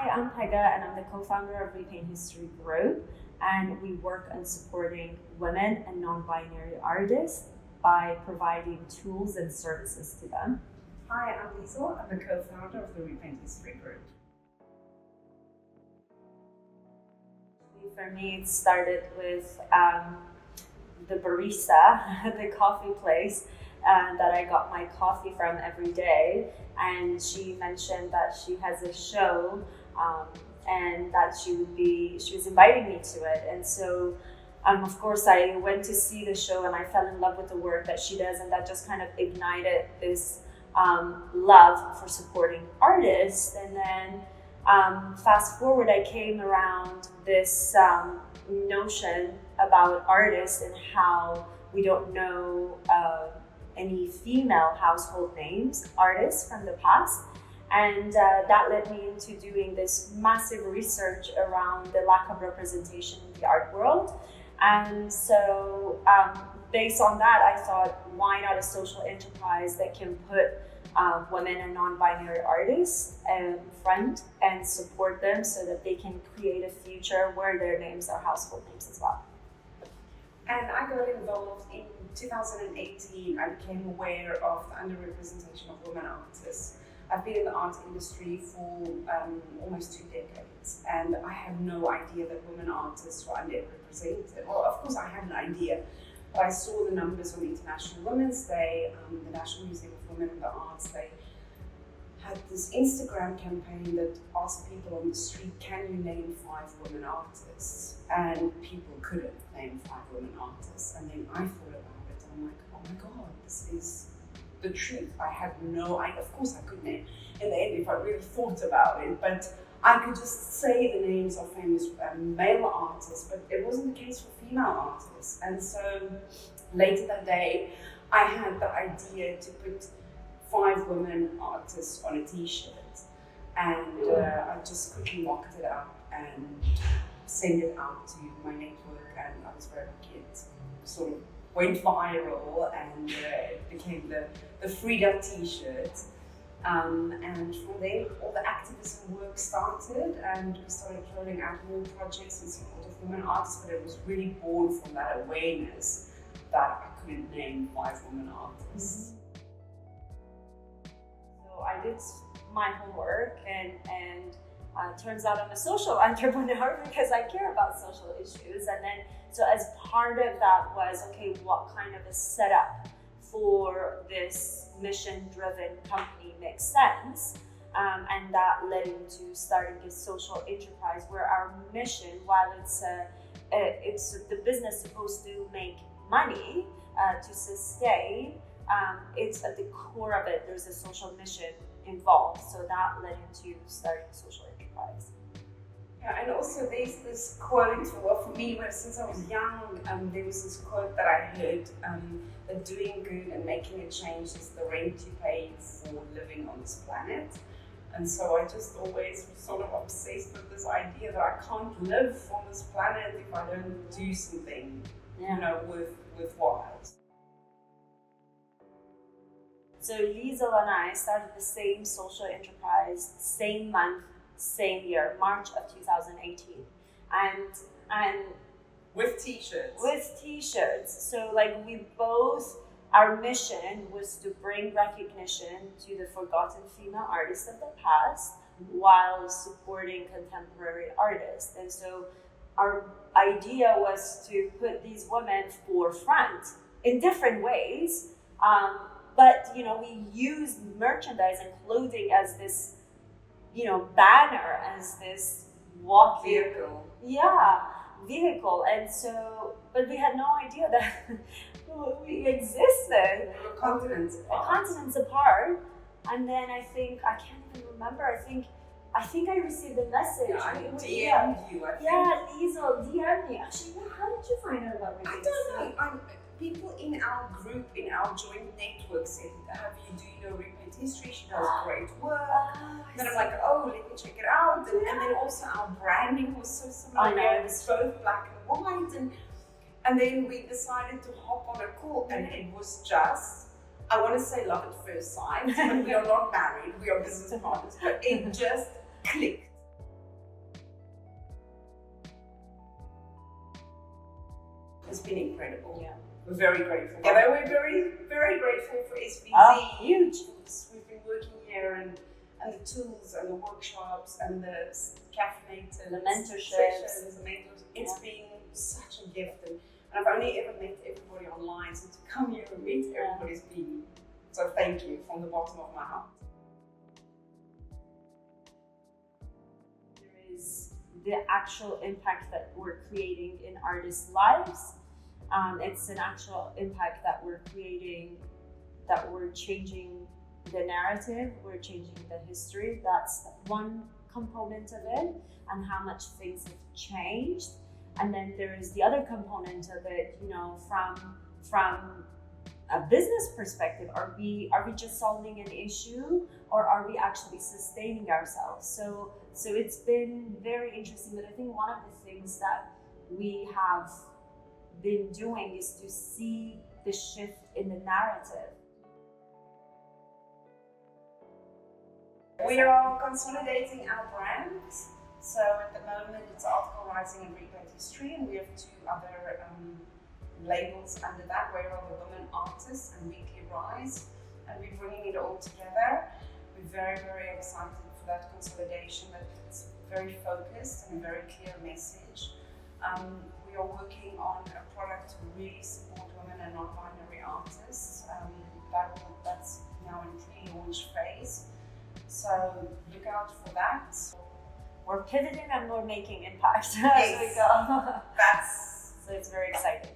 Hi, I'm Pegah, and I'm the co-founder of Repaint History Group, and we work on supporting women and non-binary artists by providing tools and services to them. Hi, I'm Liezel. I'm the co-founder of the Repaint History Group. For me, it started with the barista, the coffee place that I got my coffee from every day. And she mentioned that she has a show and that she was inviting me to it. And so, of course, I went to see the show and I fell in love with the work that she does. And that just kind of ignited this love for supporting artists. And then fast forward, I came around this notion about artists and how we don't know any female household names artists from the past. And that led me into doing this massive research around the lack of representation in the art world. And so based on that, I thought, why not a social enterprise that can put women and non-binary artists front and support them so that they can create a future where their names are household names as well. And I got involved in 2018. I became aware of the underrepresentation of women artists. I've been in the art industry for almost 2 decades, and I had no idea that women artists were underrepresented. Well, of course I had an idea, but I saw the numbers on International Women's Day, the National Museum of Women in the Arts. They had this Instagram campaign that asked people on the street, can you name 5 women artists? And people couldn't name 5 women artists. And then I thought about it, and I'm like, oh my God, this is the truth. I had no idea. Of course I could name in the end if I really thought about it, but I could just say the names of famous male artists, but it wasn't the case for female artists. And so later that day, I had the idea to put 5 women artists on a t-shirt, and I just quickly mocked it up and sent it out to my network, and I was very lucky. It sort of went viral, and it became the Frida t-shirt. And from there, all the activism work started, and we started rolling out more projects in support of women artists, but it was really born from that awareness that I couldn't name 5 women artists. So I did my homework, and turns out I'm a social entrepreneur because I care about social issues. And then, so as part of that was, okay, what kind of a setup for this mission-driven company makes sense? And that led into starting a social enterprise where our mission, while it's the business supposed to make money to sustain, it's at the core of it, there's a social mission involved. So that led into starting a social enterprise. Yeah, and also there's this quote, well, for me, since I was young, there was this quote that I heard, that doing good and making a change is the rent you pay for living on this planet. And so I just always was sort of obsessed with this idea that I can't live on this planet if I don't do something, worthwhile. So Liezel and I started the same social enterprise, same month, same year, March of 2018. And with t-shirts. With t-shirts. So we both, our mission was to bring recognition to the forgotten female artists of the past while supporting contemporary artists. And so our idea was to put these women forefront in different ways. But we used merchandise and clothing as this, banner, as this walking vehicle. Yeah, vehicle. And so, but we had no idea that we existed. Continents apart. And then I can't even remember. I think I received a message. Yeah, I DM'd you. Liezel DM'd me. Actually, how did you find out about me? I don't know. People in our group, in our joint network said, do you know Repaint History? She does great work. Then I'm like, oh, let me check it out. And then also our branding was so similar. It was both black and white. And then we decided to hop on a call, and it was just, I want to say love at first sight, but we are not married, we are business partners, but it just clicked. been incredible. Yeah. We're very grateful. Yeah, but we're very, very grateful for SVZ. Oh, huge. We've been working here and the tools and the workshops and the caffeinated The mentorships. sessions, the mentors. It's been such a gift. And I've only ever met everybody online, so to come here and meet everybody's been. So thank you from the bottom of my heart. There is the actual impact that we're creating in artists' lives. It's an actual impact that we're creating, that we're changing the narrative, we're changing the history. That's one component of it, and how much things have changed. And then there is the other component of it, you know, from a business perspective. Are we just solving an issue, or are we actually sustaining ourselves? So it's been very interesting. But I think one of the things that we have been doing is to see the shift in the narrative. We are consolidating our brands. So at the moment it's Article Rising and Repaint History, and we have two other labels under that, where are the Women Artists and Weekly Rise, and we're bringing it all together. We're very, very excited for that consolidation, that it's very focused and a very clear message. We are working on a product to really support women and non-binary artists. That's now in pre-launch phase. So look out for that. We're pivoting and we're making impact as we Yes. go. That's So it's very exciting.